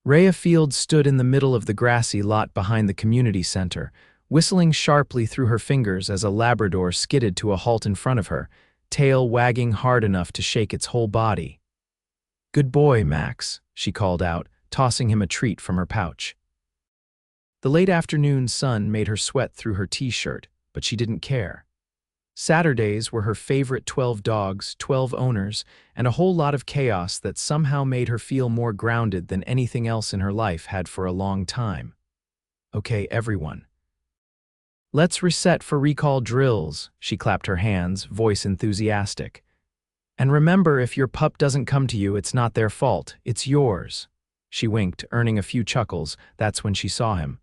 Raya Fields stood in the middle of the grassy lot behind the community center, whistling sharply through her fingers as a Labrador skidded to a halt in front of her, tail wagging hard enough to shake its whole body. "Good boy, Max," she called out, tossing him a treat from her pouch. The late afternoon sun made her sweat through her t-shirt, but she didn't care. Saturdays were her favorite 12 dogs, 12 owners, and a whole lot of chaos that somehow made her feel more grounded than anything else in her life had for a long time. "Okay, everyone. Let's reset for recall drills," she clapped her hands, voice enthusiastic. "And remember, if your pup doesn't come to you, it's not their fault, it's yours." She winked, earning a few chuckles. That's when she saw him.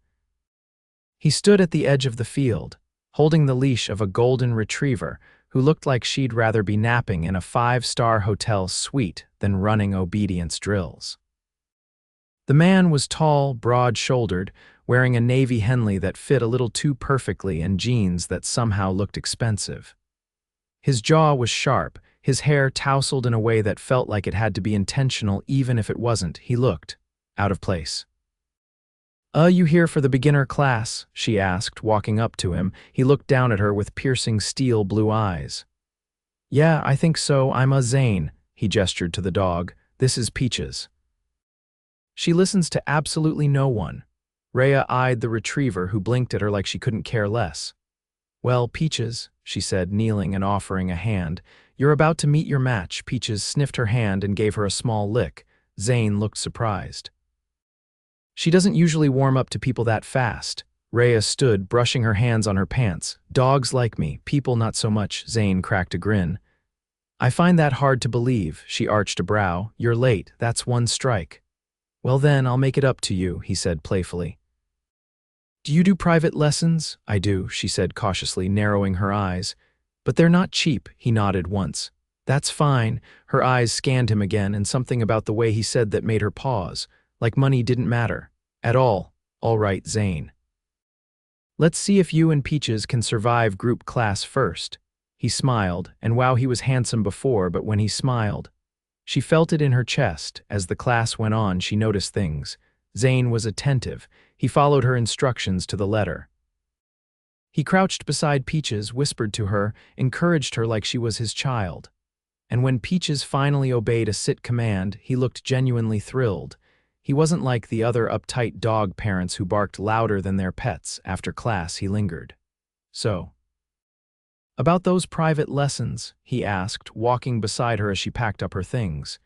He stood at the edge of the field, holding the leash of a golden retriever who looked like she'd rather be napping in a 5-star hotel suite than running obedience drills. The man was tall, broad-shouldered, wearing a navy Henley that fit a little too perfectly and jeans that somehow looked expensive. His jaw was sharp, his hair tousled in a way that felt like it had to be intentional even if it wasn't. He looked out of place. You here for the beginner class?" she asked, walking up to him. He looked down at her with piercing steel blue eyes. "Yeah, I think so. I'm a Zane," he gestured to the dog. "This is Peaches." "She listens to absolutely no one." Raya eyed the retriever, who blinked at her like she couldn't care less. "Well, Peaches," she said, kneeling and offering a hand. "You're about to meet your match." Peaches sniffed her hand and gave her a small lick. Zane looked surprised. "She doesn't usually warm up to people that fast." Raya stood, brushing her hands on her pants. "Dogs like me, people not so much." Zane cracked a grin. "I find that hard to believe." She arched a brow. "You're late, that's 1 strike." "Well then, I'll make it up to you," he said playfully. "Do you do private lessons?" "I do," she said cautiously, narrowing her eyes. "But they're not cheap," he nodded once. "That's fine." Her eyes scanned him again, and something about the way he said that made her pause, like money didn't matter. At all. "All right, Zane. Let's see if you and Peaches can survive group class first." He smiled, and wow, he was handsome before, but when he smiled, she felt it in her chest. As the class went on, she noticed things. Zane was attentive. He followed her instructions to the letter. He crouched beside Peaches, whispered to her, encouraged her like she was his child. And when Peaches finally obeyed a sit command, he looked genuinely thrilled. He wasn't like the other uptight dog parents who barked louder than their pets. After class, he lingered. "So, about those private lessons?" he asked, walking beside her as she packed up her things.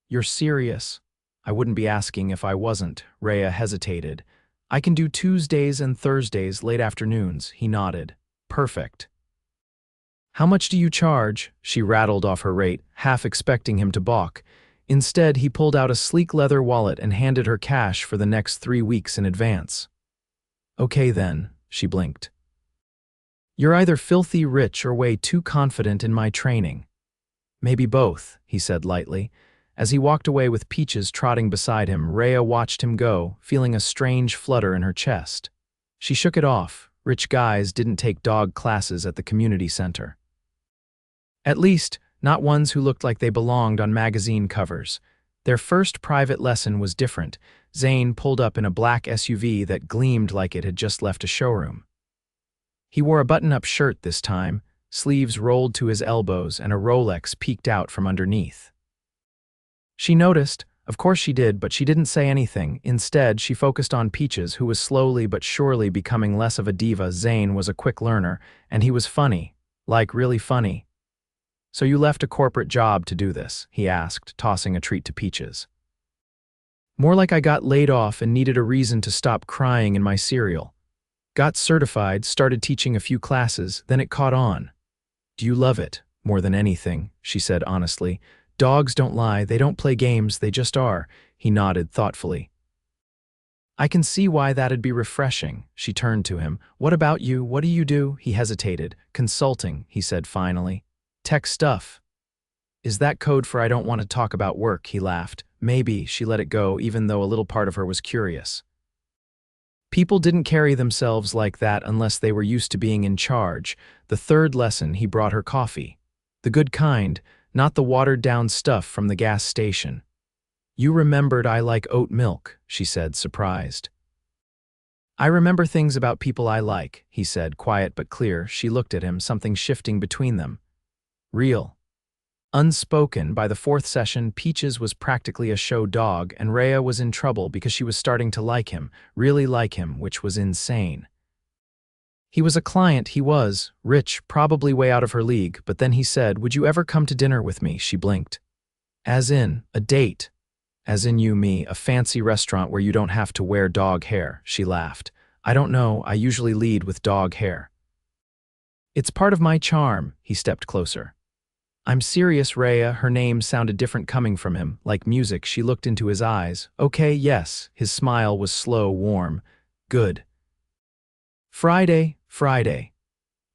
"You're serious?" "I wouldn't be asking if I wasn't." Raya hesitated. "I can do Tuesdays and Thursdays, late afternoons." He nodded. "Perfect. How much do you charge?" She rattled off her rate, half expecting him to balk. Instead, he pulled out a sleek leather wallet and handed her cash for the next 3 weeks in advance. "Okay then," she blinked. "You're either filthy rich or way too confident in my training." "Maybe both," he said lightly. As he walked away with Peaches trotting beside him, Raya watched him go, feeling a strange flutter in her chest. She shook it off. Rich guys didn't take dog classes at the community center. At least, not ones who looked like they belonged on magazine covers. Their first private lesson was different. Zane pulled up in a black SUV that gleamed like it had just left a showroom. He wore a button-up shirt this time, sleeves rolled to his elbows, and a Rolex peeked out from underneath. She noticed. Of course she did, but she didn't say anything. Instead, she focused on Peaches, who was slowly but surely becoming less of a diva. Zane was a quick learner, and he was funny. Like, really funny. "So you left a corporate job to do this?" he asked, tossing a treat to Peaches. "More like I got laid off and needed a reason to stop crying in my cereal. Got certified, started teaching a few classes, then it caught on." "Do you love it?" "More than anything," she said honestly. "Dogs don't lie, they don't play games, they just are." He nodded thoughtfully. "I can see why that'd be refreshing." She turned to him. "What about you? What do you do?" He hesitated. "Consulting," he said finally. "Tech stuff." "Is that code for I don't want to talk about work?" He laughed. "Maybe." She let it go, even though a little part of her was curious. People didn't carry themselves like that unless they were used to being in charge. The third lesson, he brought her coffee. The good kind, not the watered-down stuff from the gas station. You remembered I like oat milk, she said, surprised. I remember things about people I like, he said, quiet but clear. She looked at him, something shifting between them. Real. Unspoken, by the fourth session, Peaches was practically a show dog, and Raya was in trouble because she was starting to like him, really like him, which was insane. He was a client, he was, rich, probably way out of her league, but then he said, "Would you ever come to dinner with me?" She blinked. As in, a date. As in you, me, a fancy restaurant where you don't have to wear dog hair, she laughed. I don't know, I usually lead with dog hair. It's part of my charm, he stepped closer. I'm serious, Raya. Her name sounded different coming from him, like music. She looked into his eyes. Okay, yes. His smile was slow, warm. Good. Friday.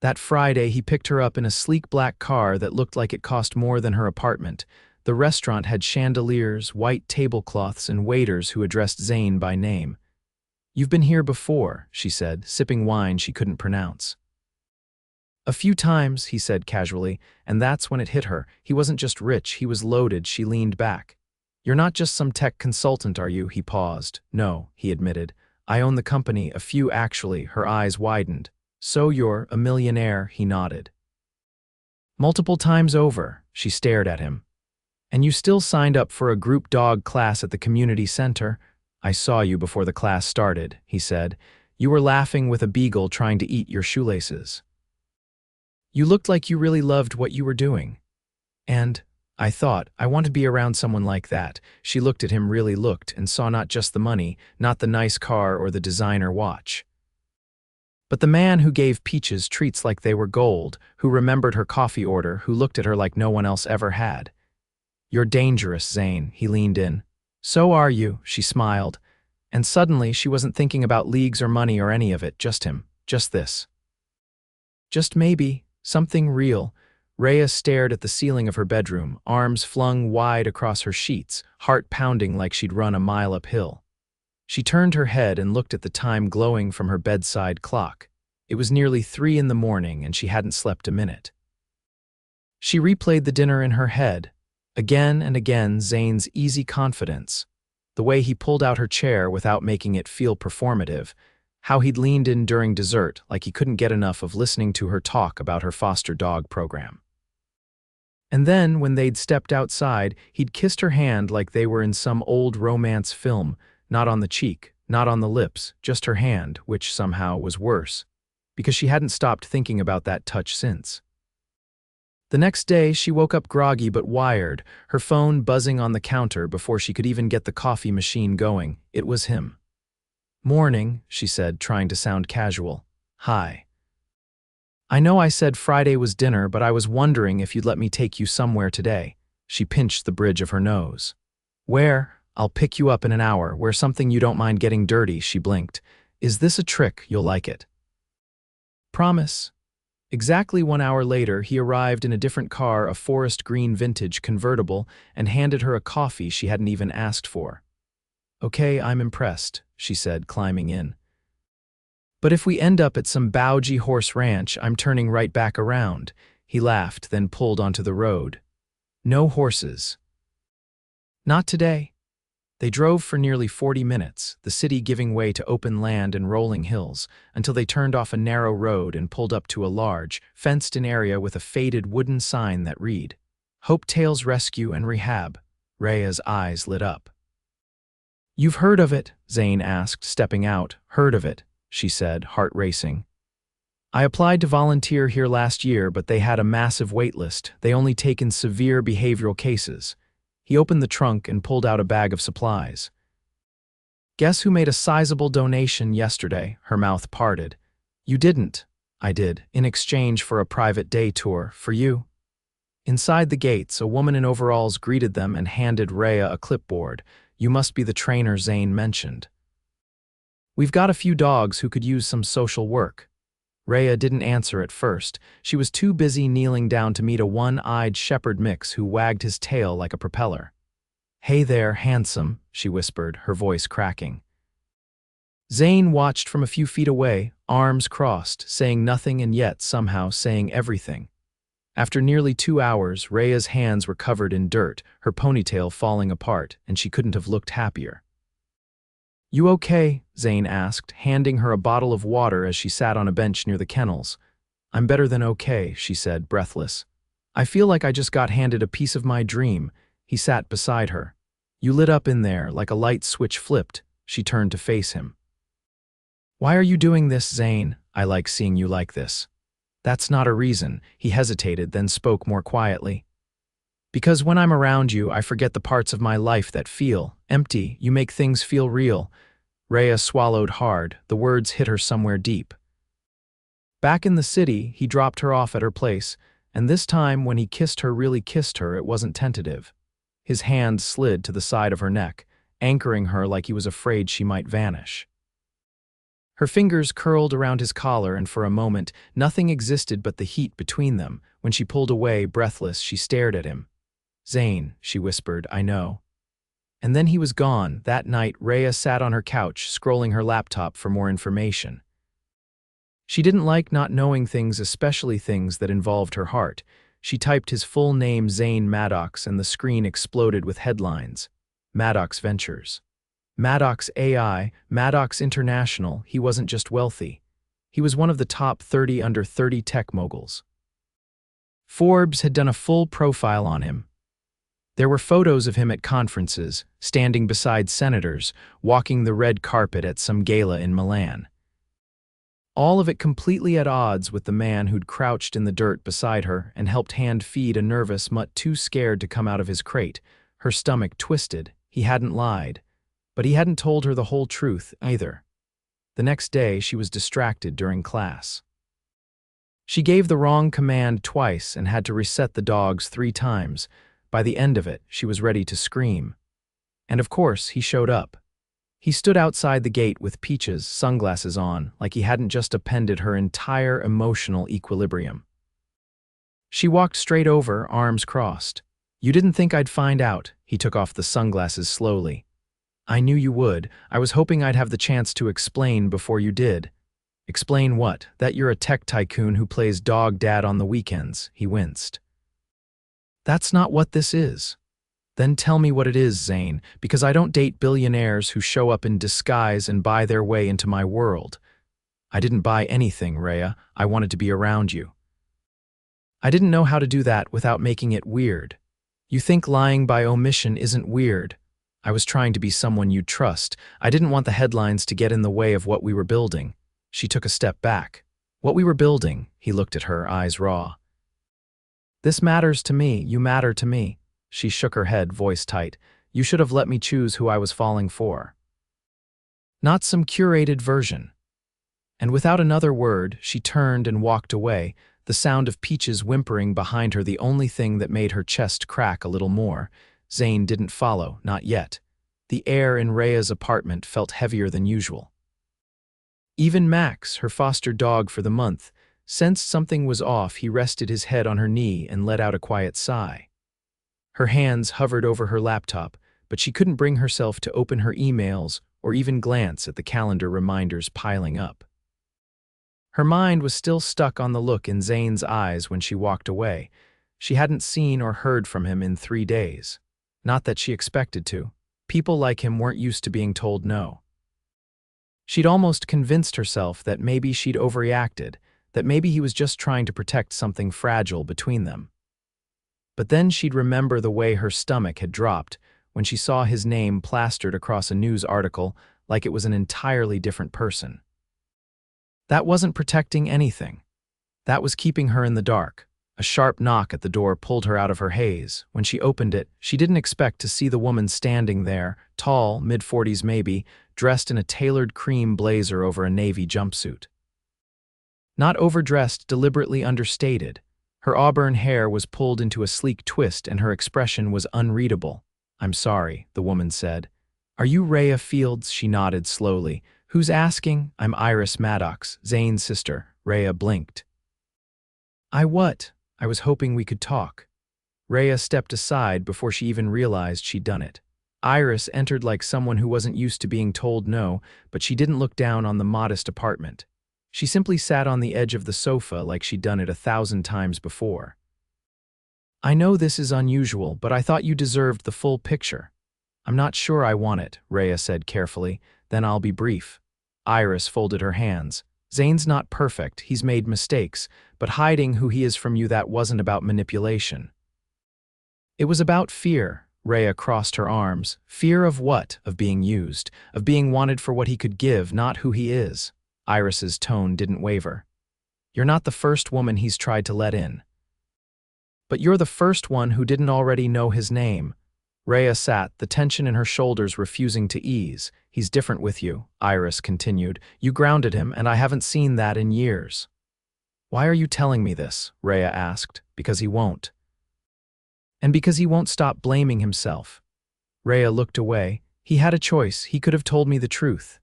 That Friday, he picked her up in a sleek black car that looked like it cost more than her apartment. The restaurant had chandeliers, white tablecloths, and waiters who addressed Zane by name. You've been here before, she said, sipping wine she couldn't pronounce. A few times, he said casually, and that's when it hit her. He wasn't just rich, he was loaded. She leaned back. You're not just some tech consultant, are you? He paused. No, he admitted. I own the company, a few actually. Her eyes widened. So you're a millionaire, he nodded. Multiple times over, she stared at him. And you still signed up for a group dog class at the community center? I saw you before the class started, he said. You were laughing with a beagle trying to eat your shoelaces. You looked like you really loved what you were doing. And I thought, I want to be around someone like that. She looked at him, really looked, and saw not just the money, not the nice car or the designer watch, but the man who gave Peaches treats like they were gold, who remembered her coffee order, who looked at her like no one else ever had. You're dangerous, Zane, he leaned in. So are you, she smiled. And suddenly she wasn't thinking about leagues or money or any of it, just him, just this. Just maybe, something real. Raya stared at the ceiling of her bedroom, arms flung wide across her sheets, heart pounding like she'd run a mile uphill. She turned her head and looked at the time glowing from her bedside clock. It was nearly 3 in the morning and she hadn't slept a minute. She replayed the dinner in her head. Again and again, Zane's easy confidence. The way he pulled out her chair without making it feel performative. How he'd leaned in during dessert like he couldn't get enough of listening to her talk about her foster dog program. And then, when they'd stepped outside, he'd kissed her hand like they were in some old romance film, not on the cheek, not on the lips, just her hand, which somehow was worse, because she hadn't stopped thinking about that touch since. The next day, she woke up groggy but wired, her phone buzzing on the counter before she could even get the coffee machine going. It was him. Morning, she said, trying to sound casual. Hi. I know I said Friday was dinner, but I was wondering if you'd let me take you somewhere today. She pinched the bridge of her nose. Where? I'll pick you up in an hour. Where something you don't mind getting dirty, she blinked. Is this a trick? You'll like it. Promise. Exactly 1 hour later, he arrived in a different car, a forest green vintage convertible, and handed her a coffee she hadn't even asked for. Okay, I'm impressed, she said, climbing in. But if we end up at some bougie horse ranch, I'm turning right back around. He laughed, then pulled onto the road. No horses. Not today. They drove for nearly 40 minutes, the city giving way to open land and rolling hills, until they turned off a narrow road and pulled up to a large, fenced-in area with a faded wooden sign that read, Hope Tales Rescue and Rehab. Raya's eyes lit up. You've heard of it? Zane asked, stepping out. Heard of it, she said, heart racing. I applied to volunteer here last year, but they had a massive wait list. They only take in severe behavioral cases. He opened the trunk and pulled out a bag of supplies. Guess who made a sizable donation yesterday? Her mouth parted. You didn't. I did, in exchange for a private day tour, for you. Inside the gates, a woman in overalls greeted them and handed Raya a clipboard. You must be the trainer Zane mentioned. We've got a few dogs who could use some social work. Raya didn't answer at first. She was too busy kneeling down to meet a one-eyed shepherd mix who wagged his tail like a propeller. Hey there, handsome, she whispered, her voice cracking. Zane watched from a few feet away, arms crossed, saying nothing and yet somehow saying everything. After nearly 2 hours, Raya's hands were covered in dirt, her ponytail falling apart, and she couldn't have looked happier. "You okay?" Zane asked, handing her a bottle of water as she sat on a bench near the kennels. "I'm better than okay," she said, breathless. "I feel like I just got handed a piece of my dream." He sat beside her. "You lit up in there like a light switch flipped." She turned to face him. "Why are you doing this, Zane? I like seeing you like this." "That's not a reason." He hesitated, then spoke more quietly. "Because when I'm around you, I forget the parts of my life that feel empty. You make things feel real." Raya swallowed hard. The words hit her somewhere deep. Back in the city, he dropped her off at her place, and this time when he kissed her, really kissed her, it wasn't tentative. His hand slid to the side of her neck, anchoring her like he was afraid she might vanish. Her fingers curled around his collar, and for a moment, nothing existed but the heat between them. When she pulled away, breathless, she stared at him. "Zane," she whispered, "I know." And then he was gone. That night, Raya sat on her couch, scrolling her laptop for more information. She didn't like not knowing things, especially things that involved her heart. She typed his full name, Zane Maddox, and the screen exploded with headlines. Maddox Ventures. Maddox AI, Maddox International. He wasn't just wealthy. He was one of the top 30 under 30 tech moguls. Forbes had done a full profile on him. There were photos of him at conferences, standing beside senators, walking the red carpet at some gala in Milan. All of it completely at odds with the man who'd crouched in the dirt beside her and helped hand-feed a nervous mutt too scared to come out of his crate. Her stomach twisted. He hadn't lied. But he hadn't told her the whole truth, either. The next day, she was distracted during class. She gave the wrong command twice and had to reset the dogs 3 times. By the end of it, she was ready to scream. And of course, he showed up. He stood outside the gate with Peach's sunglasses on, like he hadn't just upended her entire emotional equilibrium. She walked straight over, arms crossed. "You didn't think I'd find out." He took off the sunglasses slowly. "I knew you would. I was hoping I'd have the chance to explain before you did." "Explain what?" "That you're a tech tycoon who plays dog dad on the weekends." He winced. "That's not what this is." "Then tell me what it is, Zane, because I don't date billionaires who show up in disguise and buy their way into my world." "I didn't buy anything, Raya. I wanted to be around you." "I didn't know how to do that without making it weird." "You think lying by omission isn't weird?" "I was trying to be someone you'd trust. I didn't want the headlines to get in the way of what we were building." She took a step back. "What we were building?" He looked at her, eyes raw. "This matters to me. You matter to me." She shook her head, voice tight. "You should have let me choose who I was falling for. Not some curated version." And without another word, she turned and walked away, the sound of Peach's whimpering behind her the only thing that made her chest crack a little more. Zane didn't follow, not yet. The air in Raya's apartment felt heavier than usual. Even Max, her foster dog for the month, sensed something was off. He rested his head on her knee and let out a quiet sigh. Her hands hovered over her laptop, but she couldn't bring herself to open her emails or even glance at the calendar reminders piling up. Her mind was still stuck on the look in Zane's eyes when she walked away. She hadn't seen or heard from him in 3 days. Not that she expected to. People like him weren't used to being told no. She'd almost convinced herself that maybe she'd overreacted, that maybe he was just trying to protect something fragile between them. But then she'd remember the way her stomach had dropped when she saw his name plastered across a news article like it was an entirely different person. That wasn't protecting anything. That was keeping her in the dark. A sharp knock at the door pulled her out of her haze. When she opened it, she didn't expect to see the woman standing there, tall, mid-40s maybe, dressed in a tailored cream blazer over a navy jumpsuit. Not overdressed, deliberately understated. Her auburn hair was pulled into a sleek twist and her expression was unreadable. "I'm sorry," the woman said. "Are you Raya Fields?" She nodded slowly. "Who's asking?" "I'm Iris Maddox, Zane's sister." Raya blinked. What?" "I was hoping we could talk." Raya stepped aside before she even realized she'd done it. Iris entered like someone who wasn't used to being told no, but she didn't look down on the modest apartment. She simply sat on the edge of the sofa like she'd done it 1,000 times before. I know this is unusual, but I thought you deserved the full picture. I'm not sure I want it, Raya said carefully. Then I'll be brief. Iris folded her hands. Zane's not perfect, he's made mistakes, but hiding who he is from you, that wasn't about manipulation. It was about fear. Raya crossed her arms. Fear of what? Of being used, of being wanted for what he could give, not who he is. Iris's tone didn't waver. You're not the first woman he's tried to let in. But you're the first one who didn't already know his name. Raya sat, the tension in her shoulders refusing to ease. He's different with you, Iris continued. You grounded him, and I haven't seen that in years. Why are you telling me this? Raya asked. Because he won't. And because he won't stop blaming himself. Raya looked away. He had a choice. He could have told me the truth.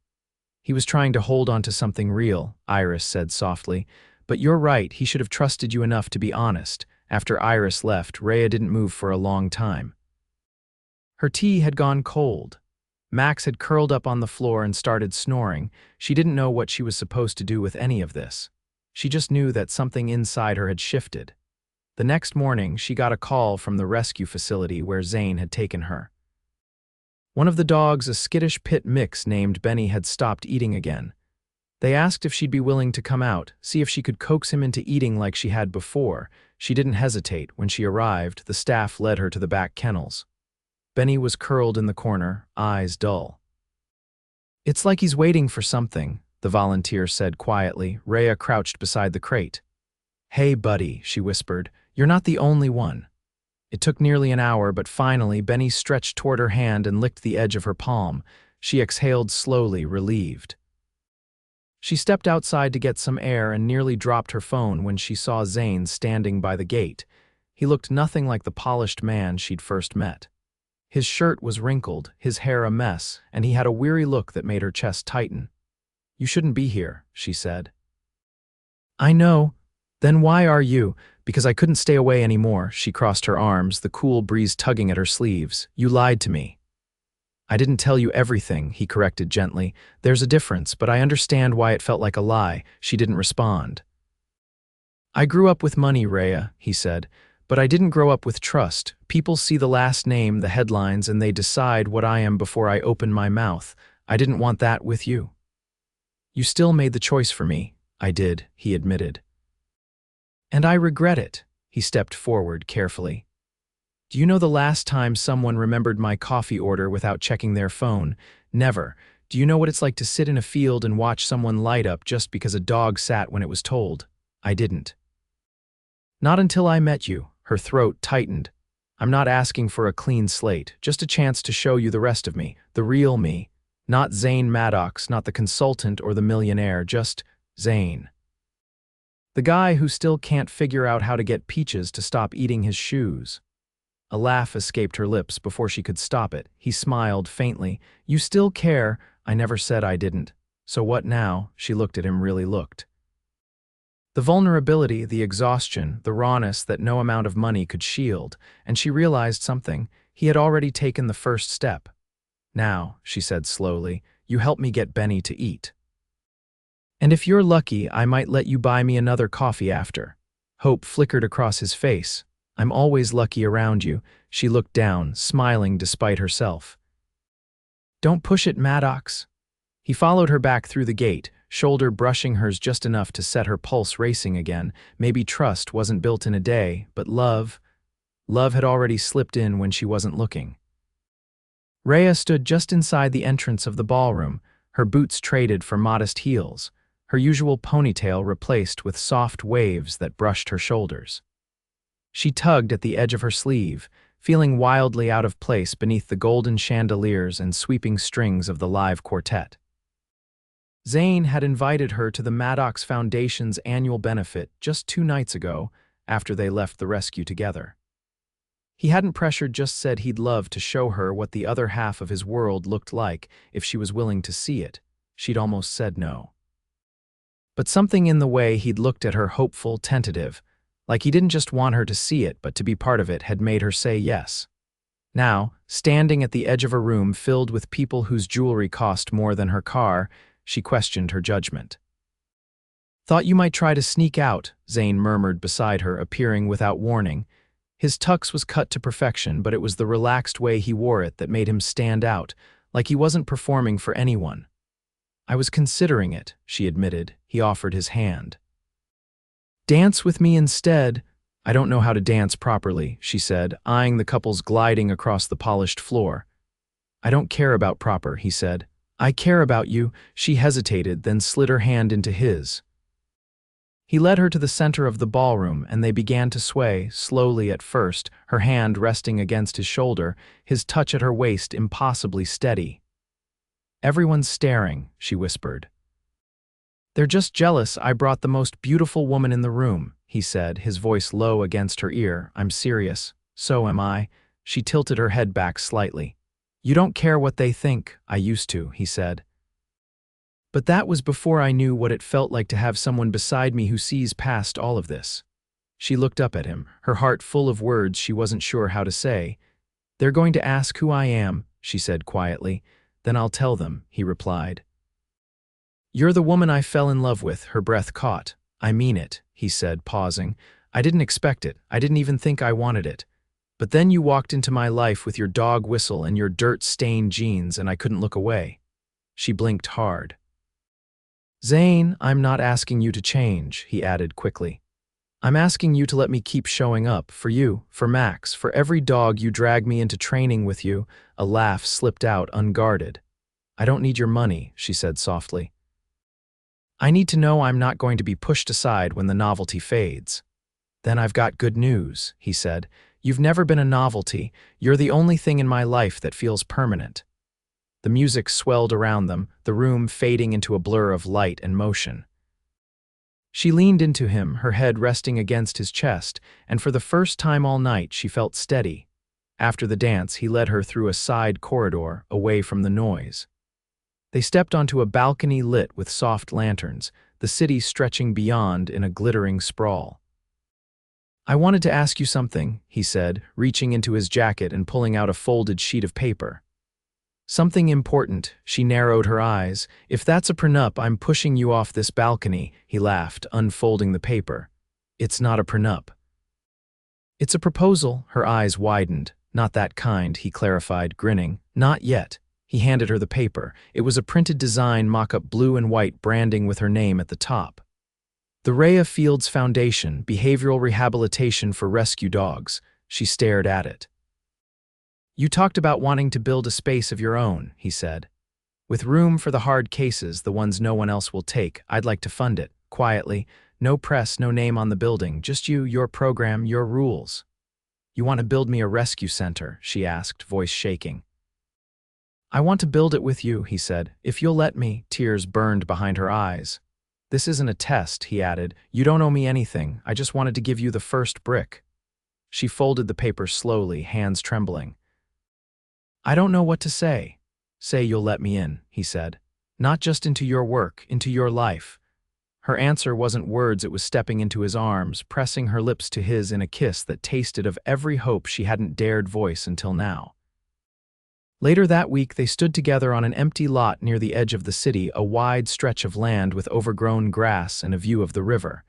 He was trying to hold on to something real, Iris said softly. But you're right, he should have trusted you enough to be honest. After Iris left, Raya didn't move for a long time. Her tea had gone cold. Max had curled up on the floor and started snoring. She didn't know what she was supposed to do with any of this. She just knew that something inside her had shifted. The next morning, she got a call from the rescue facility where Zane had taken her. One of the dogs, a skittish pit mix named Benny, had stopped eating again. They asked if she'd be willing to come out, see if she could coax him into eating like she had before. She didn't hesitate. When she arrived, the staff led her to the back kennels. Benny was curled in the corner, eyes dull. It's like he's waiting for something, the volunteer said quietly. Raya crouched beside the crate. Hey, buddy, she whispered. You're not the only one. It took nearly an hour, but finally Benny stretched toward her hand and licked the edge of her palm. She exhaled slowly, relieved. She stepped outside to get some air and nearly dropped her phone when she saw Zane standing by the gate. He looked nothing like the polished man she'd first met. His shirt was wrinkled, his hair a mess, and he had a weary look that made her chest tighten. You shouldn't be here, she said. I know. Then why are you? Because I couldn't stay away anymore. She crossed her arms, the cool breeze tugging at her sleeves. You lied to me. I didn't tell you everything, he corrected gently. There's a difference, but I understand why it felt like a lie. She didn't respond. I grew up with money, Raya, he said. But I didn't grow up with trust. People see the last name, the headlines, and they decide what I am before I open my mouth. I didn't want that with you. You still made the choice for me. I did, he admitted. And I regret it. He stepped forward carefully. Do you know the last time someone remembered my coffee order without checking their phone? Never. Do you know what it's like to sit in a field and watch someone light up just because a dog sat when it was told? I didn't. Not until I met you. Her throat tightened. I'm not asking for a clean slate, just a chance to show you the rest of me, the real me. Not Zane Maddox, not the consultant or the millionaire, just Zane. The guy who still can't figure out how to get Peaches to stop eating his shoes. A laugh escaped her lips before she could stop it. He smiled faintly. You still care. I never said I didn't. So what now? She looked at him, really looked. The vulnerability, the exhaustion, the rawness that no amount of money could shield, and she realized something. He had already taken the first step. Now, she said slowly, you help me get Benny to eat. And if you're lucky, I might let you buy me another coffee after. Hope flickered across his face. I'm always lucky around you. She looked down, smiling despite herself. Don't push it, Maddox. He followed her back through the gate, shoulder brushing hers just enough to set her pulse racing again. Maybe trust wasn't built in a day, but love had already slipped in when she wasn't looking. Raya stood just inside the entrance of the ballroom, her boots traded for modest heels, her usual ponytail replaced with soft waves that brushed her shoulders. She tugged at the edge of her sleeve, feeling wildly out of place beneath the golden chandeliers and sweeping strings of the live quartet. Zane had invited her to the Maddox Foundation's annual benefit just 2 nights ago, after they left the rescue together. He hadn't pressured, just said he'd love to show her what the other half of his world looked like if she was willing to see it. She'd almost said no. But something in the way he'd looked at her, hopeful, tentative, like he didn't just want her to see it but to be part of it, had made her say yes. Now, standing at the edge of a room filled with people whose jewelry cost more than her car, she questioned her judgment. Thought you might try to sneak out, Zane murmured beside her, appearing without warning. His tux was cut to perfection, but it was the relaxed way he wore it that made him stand out, like he wasn't performing for anyone. "I was considering it," she admitted. He offered his hand. "Dance with me instead." "I don't know how to dance properly," she said, eyeing the couples gliding across the polished floor. "I don't care about proper," he said. "I care about you." She hesitated, then slid her hand into his. He led her to the center of the ballroom, and they began to sway, slowly at first, her hand resting against his shoulder, his touch at her waist impossibly steady. "Everyone's staring," she whispered. "They're just jealous I brought the most beautiful woman in the room," he said, his voice low against her ear. "I'm serious. So am I." She tilted her head back slightly. "You don't care what they think." "I used to," he said. "But that was before I knew what it felt like to have someone beside me who sees past all of this." She looked up at him, her heart full of words she wasn't sure how to say. "They're going to ask who I am," she said quietly. "Then I'll tell them," he replied. "You're the woman I fell in love with." Her breath caught. "I mean it," he said, pausing. "I didn't expect it. I didn't even think I wanted it. But then you walked into my life with your dog whistle and your dirt-stained jeans, and I couldn't look away." She blinked hard. "Zane, I'm not asking you to change," he added quickly. "I'm asking you to let me keep showing up, for you, for Max, for every dog you drag me into training with you." A laugh slipped out unguarded. "I don't need your money," she said softly. "I need to know I'm not going to be pushed aside when the novelty fades." "Then I've got good news," he said. "You've never been a novelty. You're the only thing in my life that feels permanent." The music swelled around them, the room fading into a blur of light and motion. She leaned into him, her head resting against his chest, and for the first time all night she felt steady. After the dance, he led her through a side corridor, away from the noise. They stepped onto a balcony lit with soft lanterns, the city stretching beyond in a glittering sprawl. "I wanted to ask you something," he said, reaching into his jacket and pulling out a folded sheet of paper. "Something important." She narrowed her eyes. "If that's a prenup, I'm pushing you off this balcony," he laughed, unfolding the paper. "It's not a prenup. It's a proposal." Her eyes widened. "Not that kind," he clarified, grinning. "Not yet." He handed her the paper. It was a printed design mock-up, blue and white branding with her name at the top. "The Raya Fields Foundation, Behavioral Rehabilitation for Rescue Dogs." She stared at it. "You talked about wanting to build a space of your own," he said. "With room for the hard cases, the ones no one else will take. I'd like to fund it, quietly. No press, no name on the building, just you, your program, your rules." "You want to build me a rescue center?" she asked, voice shaking. "I want to build it with you," he said. "If you'll let me." Tears burned behind her eyes. "This isn't a test," he added. "You don't owe me anything. I just wanted to give you the first brick." She folded the paper slowly, hands trembling. "I don't know what to say." "Say you'll let me in," he said. "Not just into your work, into your life." Her answer wasn't words, it was stepping into his arms, pressing her lips to his in a kiss that tasted of every hope she hadn't dared voice until now. Later that week, they stood together on an empty lot near the edge of the city, a wide stretch of land with overgrown grass and a view of the river.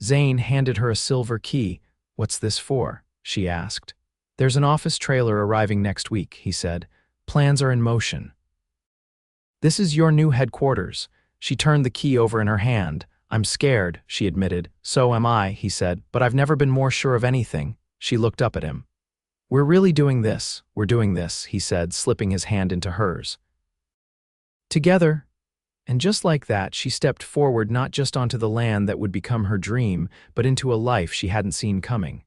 Zane handed her a silver key. "What's this for?" she asked. "There's an office trailer arriving next week," he said. "Plans are in motion. This is your new headquarters." She turned the key over in her hand. "I'm scared," she admitted. "So am I," he said, "but I've never been more sure of anything." She looked up at him. "We're really doing this. We're doing this," he said, slipping his hand into hers. "Together." And just like that, she stepped forward, not just onto the land that would become her dream, but into a life she hadn't seen coming.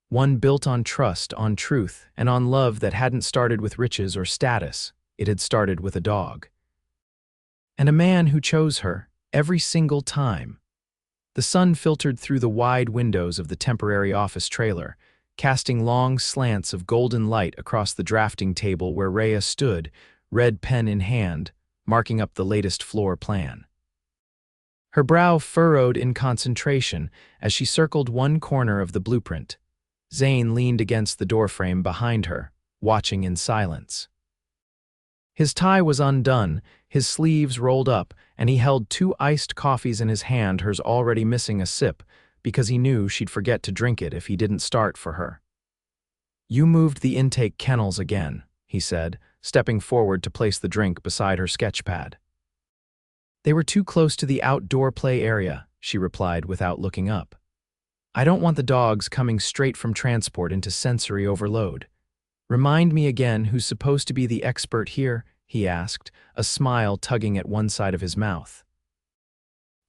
One built on trust, on truth, and on love that hadn't started with riches or status. It had started with a dog. And a man who chose her, every single time. The sun filtered through the wide windows of the temporary office trailer, casting long slants of golden light across the drafting table where Raya stood, red pen in hand, marking up the latest floor plan. Her brow furrowed in concentration as she circled one corner of the blueprint. Zane leaned against the doorframe behind her, watching in silence. His tie was undone, his sleeves rolled up, and he held 2 iced coffees in his hand, hers already missing a sip, because he knew she'd forget to drink it if he didn't start for her. "You moved the intake kennels again," he said, stepping forward to place the drink beside her sketchpad. "They were too close to the outdoor play area," she replied without looking up. "I don't want the dogs coming straight from transport into sensory overload." "Remind me again who's supposed to be the expert here?" he asked, a smile tugging at one side of his mouth.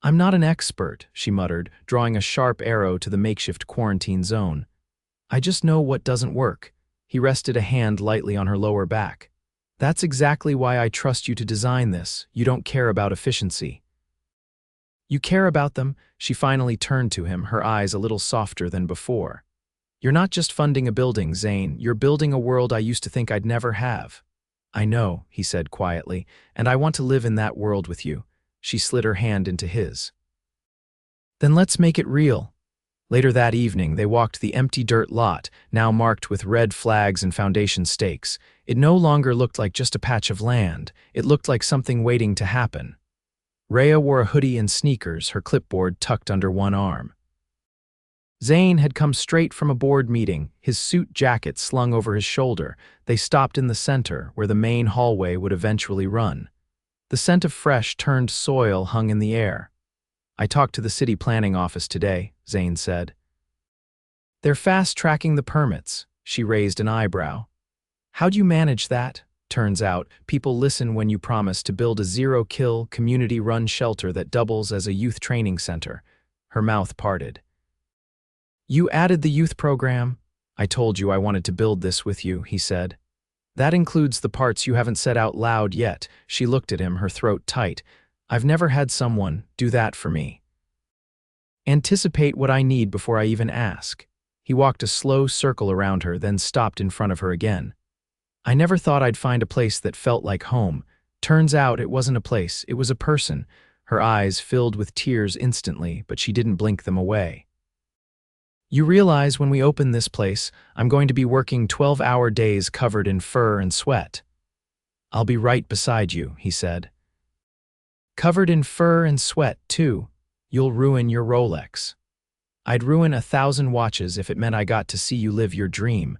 "I'm not an expert," she muttered, drawing a sharp arrow to the makeshift quarantine zone. "I just know what doesn't work." He rested a hand lightly on her lower back. "That's exactly why I trust you to design this. You don't care about efficiency." "You care about them?" She finally turned to him, her eyes a little softer than before. "You're not just funding a building, Zane. You're building a world I used to think I'd never have." "I know," he said quietly, "and I want to live in that world with you." She slid her hand into his. "Then let's make it real." Later that evening, they walked the empty dirt lot, now marked with red flags and foundation stakes. It no longer looked like just a patch of land. It looked like something waiting to happen. Raya wore a hoodie and sneakers, her clipboard tucked under one arm. Zane had come straight from a board meeting, his suit jacket slung over his shoulder. They stopped in the center, where the main hallway would eventually run. The scent of fresh, turned soil hung in the air. "I talked to the city planning office today," Zane said. "They're fast-tracking the permits." She raised an eyebrow. "How'd you manage that?" "Turns out, people listen when you promise to build a zero-kill, community-run shelter that doubles as a youth training center." Her mouth parted. "You added the youth program?" "I told you I wanted to build this with you," he said. "That includes the parts you haven't said out loud yet." She looked at him, her throat tight. "I've never had someone do that for me. Anticipate what I need before I even ask." He walked a slow circle around her, then stopped in front of her again. "I never thought I'd find a place that felt like home. Turns out it wasn't a place, it was a person." Her eyes filled with tears instantly, but she didn't blink them away. "You realize when we open this place, I'm going to be working 12-hour days covered in fur and sweat." "I'll be right beside you," he said. "Covered in fur and sweat, too. You'll ruin your Rolex." "I'd ruin 1,000 watches if it meant I got to see you live your dream."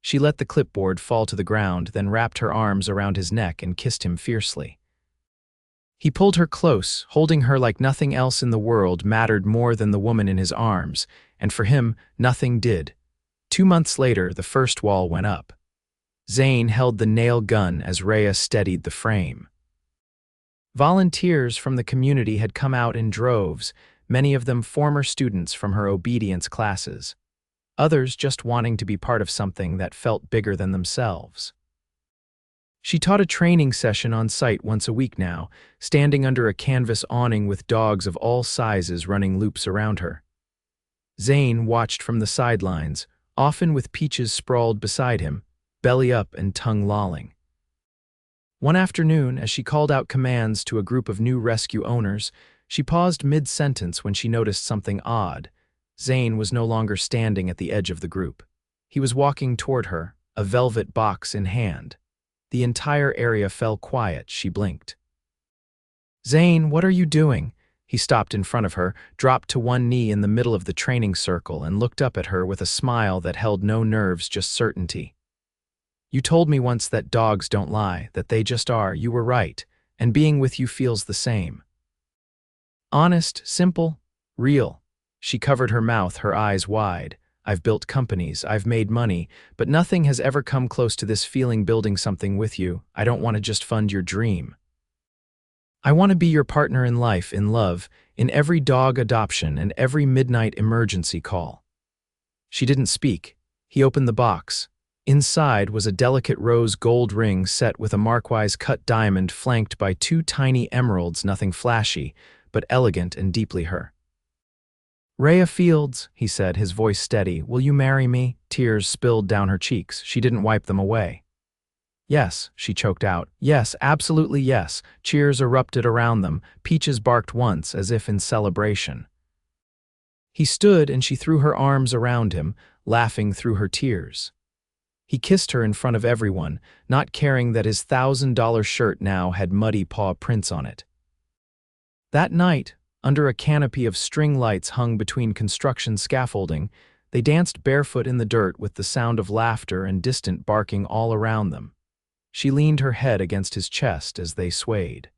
She let the clipboard fall to the ground, then wrapped her arms around his neck and kissed him fiercely. He pulled her close, holding her like nothing else in the world mattered more than the woman in his arms, and for him, nothing did. 2 months later, the first wall went up. Zane held the nail gun as Raya steadied the frame. Volunteers from the community had come out in droves, many of them former students from her obedience classes. Others just wanting to be part of something that felt bigger than themselves. She taught a training session on site once a week now, standing under a canvas awning with dogs of all sizes running loops around her. Zane watched from the sidelines, often with Peaches sprawled beside him, belly up and tongue lolling. One afternoon, as she called out commands to a group of new rescue owners, she paused mid-sentence when she noticed something odd. Zane was no longer standing at the edge of the group. He was walking toward her, a velvet box in hand. The entire area fell quiet. She blinked. "Zane, what are you doing?" He stopped in front of her, dropped to one knee in the middle of the training circle, and looked up at her with a smile that held no nerves, just certainty. "You told me once that dogs don't lie, that they just are. You were right, and being with you feels the same. Honest, simple, real." She covered her mouth, her eyes wide. "I've built companies, I've made money, but nothing has ever come close to this feeling building something with you. I don't want to just fund your dream. I want to be your partner in life, in love, in every dog adoption and every midnight emergency call." She didn't speak. He opened the box. Inside was a delicate rose gold ring set with a Marquise cut diamond flanked by 2 tiny emeralds, nothing flashy, but elegant and deeply her. "Raya Fields," he said, his voice steady, "will you marry me?" Tears spilled down her cheeks. She didn't wipe them away. "Yes," she choked out. "Yes, absolutely yes." Cheers erupted around them. Peaches barked once, as if in celebration. He stood and she threw her arms around him, laughing through her tears. He kissed her in front of everyone, not caring that his $1,000 shirt now had muddy paw prints on it. That night, Under a canopy of string lights hung between construction scaffolding, they danced barefoot in the dirt with the sound of laughter and distant barking all around them. She leaned her head against his chest as they swayed.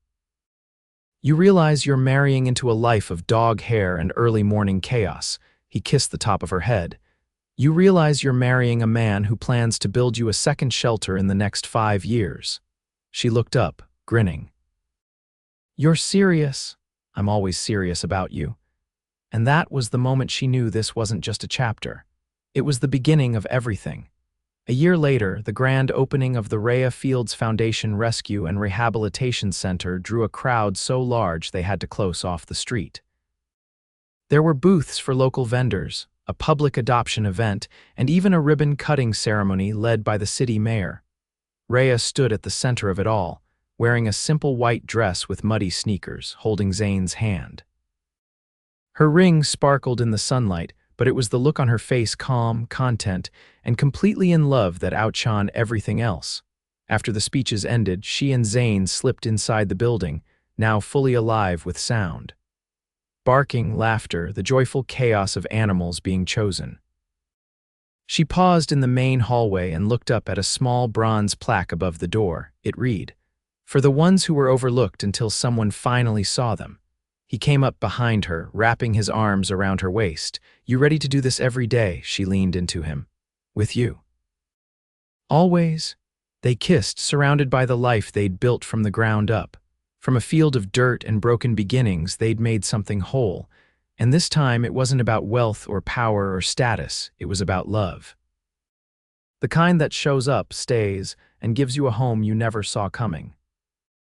You realize you're marrying into a life of dog hair and early morning chaos. He kissed the top of her head. You realize you're marrying a man who plans to build you a second shelter in the next 5 years. She looked up, grinning. You're serious? I'm always serious about you. And that was the moment she knew this wasn't just a chapter. It was the beginning of everything. A year later, the grand opening of the Raya Fields Foundation Rescue and Rehabilitation Center drew a crowd so large they had to close off the street. There were booths for local vendors, a public adoption event, and even a ribbon-cutting ceremony led by the city mayor. Raya stood at the center of it all, wearing a simple white dress with muddy sneakers, holding Zane's hand. Her ring sparkled in the sunlight, but it was the look on her face, calm, content, and completely in love, that outshone everything else. After the speeches ended, she and Zane slipped inside the building, now fully alive with sound. Barking, laughter, the joyful chaos of animals being chosen. She paused in the main hallway and looked up at a small bronze plaque above the door. It read, "For the ones who were overlooked until someone finally saw them." He came up behind her, wrapping his arms around her waist. "You ready to do this every day?" She leaned into him. "With you." "Always." They kissed, surrounded by the life they'd built from the ground up. From a field of dirt and broken beginnings, they'd made something whole. And this time, it wasn't about wealth or power or status. It was about love. The kind that shows up, stays, and gives you a home you never saw coming.